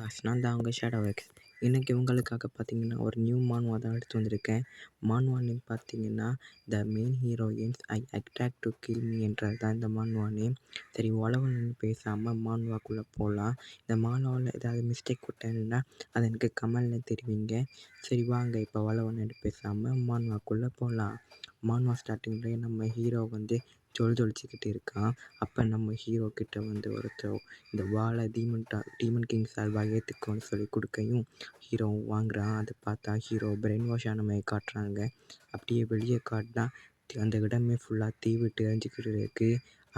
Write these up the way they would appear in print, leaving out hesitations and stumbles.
Cash. நான் தான் உங்க ஷேடோ எக்ஸ். இன்னைக்கு உங்களுக்காக பார்த்தீங்கன்னா, ஒரு நியூ மான்வா தான் எடுத்து வந்திருக்கேன். மான்வா நேம் பார்த்தீங்கன்னா, the main heroines I attract to kill me என்றது தான் இந்த மான்வா நேம். சரி வளவலன்னு பேசாம மான்வாக்குள்ள போலாம். இந்த மான்வால ஏதாவது மிஸ்டேக் விட்டேன்னா, அத எனக்கு கமெண்ட்ல தெரிவிங்க. சரி வாங்க இப்போ வளவலன்னு பேசாம மான்வாக்குள்ள போலாம். மான்வா ஸ்டார்ட்டிங்லயே நம்ம ஹீரோ வந்து ஜொலிச்சுக்கிட்டு இருக்கான். அப்ப நம்ம ஹீரோ கிட்ட வந்து ஒருத்தர் இந்த வாளை டீமன் கிங் சார்பாக ஏற்றுக்கோன்னு சொல்லி கொடுக்கையும் ஹீரோவும் வாங்குறான். அதை பார்த்தா ஹீரோ பிரெயின் வாஷ் ஆன மாதிரி காட்டுறாங்க. அப்படியே வெளியே காட்டினா அந்த இடமே ஃபுல்லாக தீ விட்டு எரிஞ்சிக்கிட்டு இருக்கு.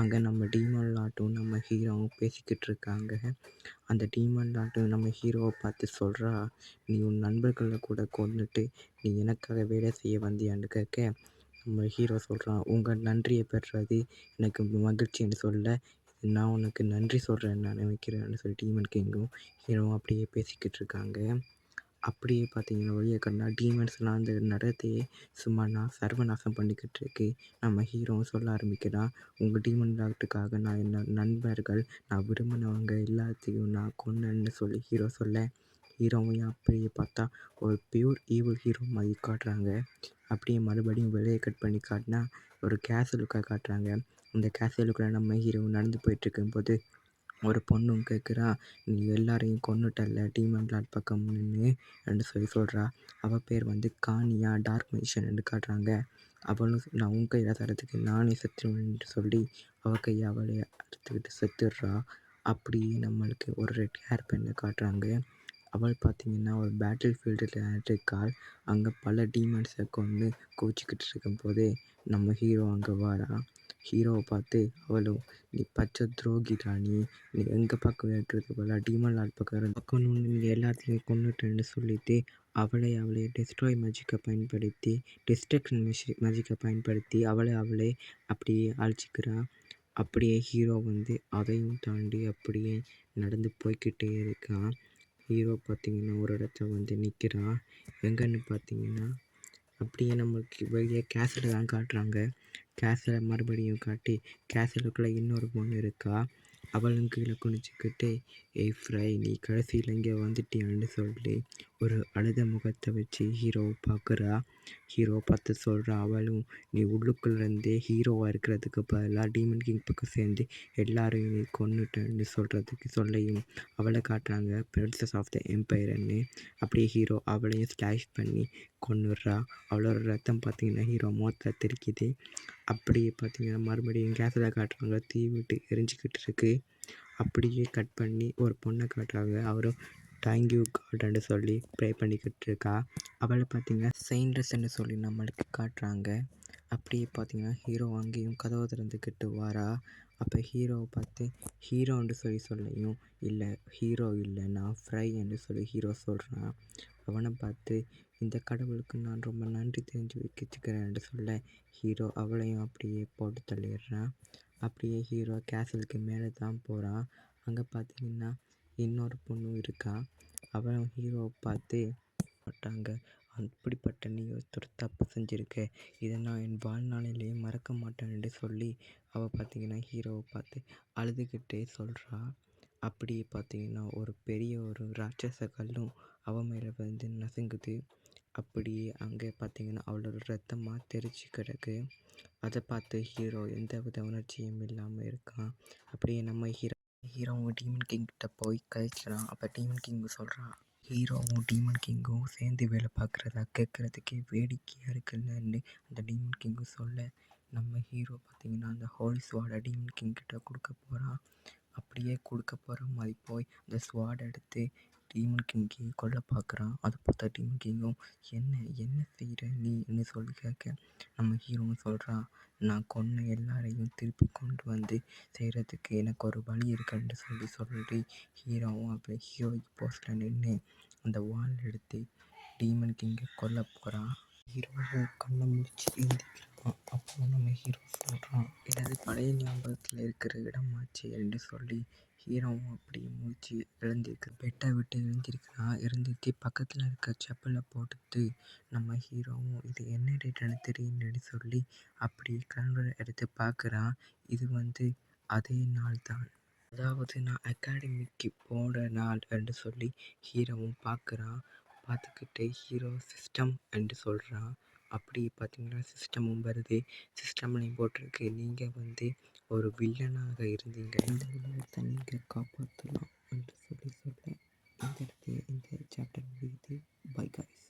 அங்கே நம்ம டீமன் லாட்டும் நம்ம ஹீரோவும் பேசிக்கிட்டு இருக்காங்க. அந்த டீமன் லாட்டும் நம்ம ஹீரோவை பார்த்து சொல்கிறா, நீ உன் நண்பர்களை கூட கொன்னுட்டு நீ எனக்காக வேலை செய்ய வந்தியான்னு கேட்க, நம்ம ஹீரோ சொல்கிறான், உங்கள் நன்றியை பெறுறது எனக்கு மகிழ்ச்சின்னு சொல்ல, நான் உனக்கு நன்றி சொல்கிறேன்னு நான் நினைக்கிறேன்னு சொல்லி டீமன் கிங்கும் ஹீரோவும் அப்படியே பேசிக்கிட்டு இருக்காங்க. அப்படியே பார்த்தீங்கன்னா வெளியே கண்டா டீமன்ஸ்லாம் அந்த நடத்தையே சும்மா சர்வநாசம் பண்ணிக்கிட்டு இருக்கு. நம்ம ஹீரோவும் சொல்ல ஆரம்பிக்கிறான், உங்கள் டீமன் டாக்டருக்காக நான் என்ன நண்பர்கள் நான் விரும்பினவங்க எல்லாத்தையும் நான் கொன்னேன்னு சொல்லி ஹீரோ சொல்ல, ஹீரோவையும் அப்படியே பார்த்தா ஒரு பியூர் ஈவில் ஹீரோ மாதிரி காட்டுறாங்க. அப்படியே மறுபடியும் வெளியே கட் பண்ணி காட்டினா ஒரு கேசலுக்காக காட்டுறாங்க. அந்த கேசலுக்குள்ள நம்ம ஹீரோ நடந்து போயிட்டுருக்கும்போது ஒரு பொண்ணும் கேட்குறா, நீ எல்லாரையும் கொன்னுட்டல்ல டீமன் லார்ட் பக்கம் நின்று சொல்லி சொல்கிறா. அவள் பேர் வந்து கானியா டார்க் மேஜிஷியன்னு காட்டுறாங்க. அவளும் நான் உன் கையில் தரத்துக்கு நானே செத்துருவேன்ட்டு சொல்லி அவள் கையை அவளே அறுத்துக்கிட்டு செத்துடுறா. அப்படியே நம்மளுக்கு ஒரு ரெட் ஹேர் பெண்ணை காட்டுறாங்க. அவள் பார்த்தீங்கன்னா ஒரு பேட்டில் ஃபீல்டில் இருக்காள். அங்கே பல டீமன்ஸை கொன்று குவிச்சிக்கிட்டு இருக்கும்போது நம்ம ஹீரோ அங்கே வாரான். ஹீரோவை பார்த்து அவளும், நீ பச்சை துரோகிடா, நீ எங்கள் பக்கம் இருக்கிறது போல டீமன் லார்ட் பக்கம் நீ எல்லாத்தையும் கொன்னுட்டேன்னு சொல்லிட்டு அவளே டிஸ்ட்ரக்ஷன் மேஜிக்கை பயன்படுத்தி அவளே அப்படியே அழிச்சிக்கிறான். அப்படியே ஹீரோ வந்து அதையும் தாண்டி அப்படியே நடந்து போய்க்கிட்டே இருக்கான். ஹீரோ பார்த்தீங்கன்னா ஒரு இடத்துல வந்து நிற்கிறான். எங்கன்னு பார்த்தீங்கன்னா அப்படியே நம்மளுக்கு வெளியே கேசலை தான் காட்டுறாங்க. கேசலை மறுபடியும் காட்டி கேசலுக்குள்ளே இன்னொரு பொண்ணு இருக்கா. அவளும் கீழே குனிச்சிக்கிட்டு, ஏய் ஃப்ரை, நீ கடைசியில் இங்கே வந்துட்டியான்னு சொல்லி ஒரு அழுத முகத்தை வச்சு ஹீரோவை பார்க்குறா. ஹீரோவை பார்த்து சொல்கிறா அவளும், நீ உள்ளுக்குள்ளேருந்தே ஹீரோவாக இருக்கிறதுக்கு பதிலாக டீமன் கிங் பக்கம் சேர்ந்து எல்லாரையும் நீ கொன்னுட்டேன்னு சொல்லையும் அவளை காட்டுறாங்க பிரின்சஸ் ஆஃப் த எம்பையர்ன்னு. அப்படியே ஹீரோ அவளையும் ஸ்லாஷ் பண்ணி கொன்னுடுறா. அவளோட ரத்தம் பார்த்தீங்கன்னா ஹீரோ முகத்தில் தெரிக்குது. அப்படியே பார்த்தீங்கன்னா மறுபடியும் கேஸில் காட்டுறாங்க, தீ விட்டு எரிஞ்சிக்கிட்டு இருக்கு. அப்படியே கட் பண்ணி ஒரு பொண்ணை காட்டுறாங்க. அவரும் தேங்க்யூ காட்ன்னு சொல்லி ப்ரே பண்ணிக்கிட்டு இருக்கா. அவளை பார்த்தீங்கன்னா செயின்ட்ரஸ்ன்னு சொல்லி நம்மளுக்கு காட்டுறாங்க. அப்படியே பார்த்தீங்கன்னா ஹீரோ அங்கேயும் கதவை திறந்துக்கிட்டு வாரா. அப்போ ஹீரோவை பார்த்து ஹீரோன்னு சொல்லையும், இல்லை ஹீரோ இல்லை, நான் ஃப்ரைன்னு சொல்லி ஹீரோ சொல்கிறான். அவனை பார்த்து இந்த கடவுளுக்கு நான் ரொம்ப நன்றி தெரிஞ்சு வச்சுக்கிறேன்னு சொல்ல ஹீரோ அவளையும் அப்படியே போட்டு தள்ளிடுறான். அப்படியே ஹீரோ கேசலுக்கு மேலே தான் போகிறான். அங்கே பார்த்தீங்கன்னா இன்னொரு பொண்ணும் இருக்கா. அவளும் ஹீரோவை பார்த்து மாட்டாங்க, அப்படிப்பட்ட நீ ஒருத்தர் தப்பு செஞ்சுருக்க, இதை நான் என் வாழ்நாளிலேயே மறக்க மாட்டேன்னு சொல்லி அவள் பார்த்தீங்கன்னா ஹீரோவை பார்த்து அழுதுகிட்டே சொல்கிறா. அப்படியே பார்த்தீங்கன்னா ஒரு பெரிய ஒரு ராட்சச கல்லும் அவன் மேலே வந்து நசுங்குது. அப்படியே அங்கே பார்த்தீங்கன்னா அவளோட ரத்தமாக தெரிச்சு கிடக்கு. அதை பார்த்து ஹீரோ எந்த வித உணர்ச்சியும் இல்லாமல் இருக்கான். அப்படியே நம்ம ஹீரோவும் டீமன் கிங் கிட்ட போய் கழிக்கிறான். அப்போ டீமன் கிங் சொல்கிறான், ஹீரோவும் டீமன் கிங்கும் சேர்ந்து வேலை பார்க்குறதா கேட்குறதுக்கே வேடிக்கையாக இருக்குல்லன்னு அந்த டீமன் கிங்கும் சொல்ல, நம்ம ஹீரோ பார்த்தீங்கன்னா அந்த ஹோல் ஸ்வாடை டீமன் கிங் கிட்ட கொடுக்க போகிறான். அப்படியே கொடுக்க போகிற மாதிரி போய் அந்த ஸ்வாட் எடுத்து டீமன் கிங்கையும் கொல்ல பார்க்குறான். அதை பார்த்தா டீமன் கிங்கும், என்ன செய்கிற நீன்னு சொல்லி கேட்க, நம்ம ஹீரோவும் சொல்கிறான், நான் கொன்ன எல்லாரையும் திருப்பி கொண்டு வந்து செய்கிறதுக்கு எனக்கு ஒரு வழி இருக்குன்னு சொல்லி ஹீரோவும் அப்படியே ஹீரோயிக் போஸ்டில் நின்று அந்த வால் எடுத்து டீமன் கிங்கை கொல்ல போகிறான். ஹீரோவும் கண்ணை முடிச்சு எழுந்திக்கிறான். அப்போ நம்ம ஹீரோ சொல்கிறான், எனது பழைய ஞாபகத்தில் இருக்கிற இடமாச்சு என்று சொல்லி ஹீரோவும் அப்படியே மூச்சு எழுந்திருக்கு பெட்டை விட்டு எழுந்திருக்கிறான். எழுந்திருச்சு பக்கத்தில் இருக்க செப்பலை போட்டுட்டு நம்ம ஹீரோவும் இது என்ன டேட்டுன்னு தெரியுன்னு சொல்லி அப்படியே கேலண்டர் எடுத்து பார்க்குறான். இது வந்து அதே நாள் தான். அதாவது நான் அகாடமிக்கு போன நாள் என்று சொல்லி ஹீரோவும் பார்க்குறான். பார்த்துக்கிட்டு ஹீரோ சிஸ்டம் என்று சொல்கிறான். அப்படி பார்த்தீங்கன்னா சிஸ்டமும் வருது. சிஸ்டம்லையும் போட்டிருக்கு, நீங்கள் வந்து ஒரு வில்லனாக இருந்தீங்க, இந்த உலகத்தை நீங்கள் காப்பாற்றலாம் என்று சொல்லி சொல்ல இந்த இடத்துல இந்த சாப்டர் முடியுது. By guys.